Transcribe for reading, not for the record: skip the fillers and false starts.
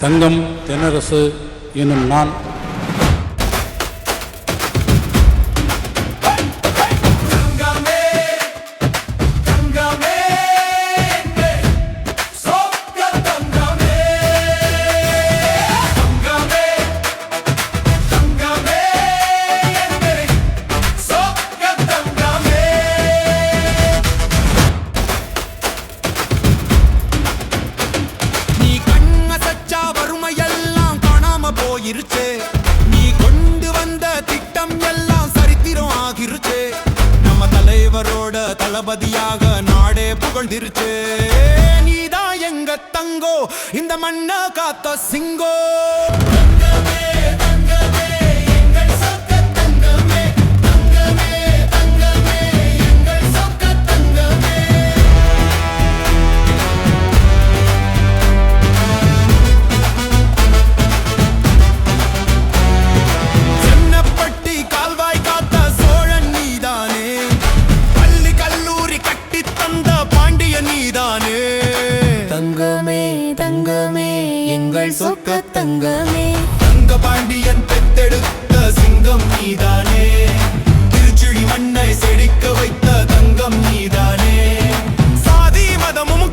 தங்கம் தென்னரசு எனும் நான் நீ கொண்டு வந்த திட்டம் எல்லாம் சரித்திரம் ஆகிருச்சு. நம்ம தலைவரோட தளபதியாக நாடே புகழ்ந்திருச்சு. நீதான் எங்க தங்கோ, இந்த மண்ண காத்த சிங்கோ. தங்கமே தங்கமே எங்கள் சொக்க தங்கமே, தங்க பாண்டியன் பெத்தெடுத்த சிங்கம் நீதானே. திருச்சுழி மண்ணை செழிக்க வைத்த தங்கம் நீதானே. சாதி மதமும்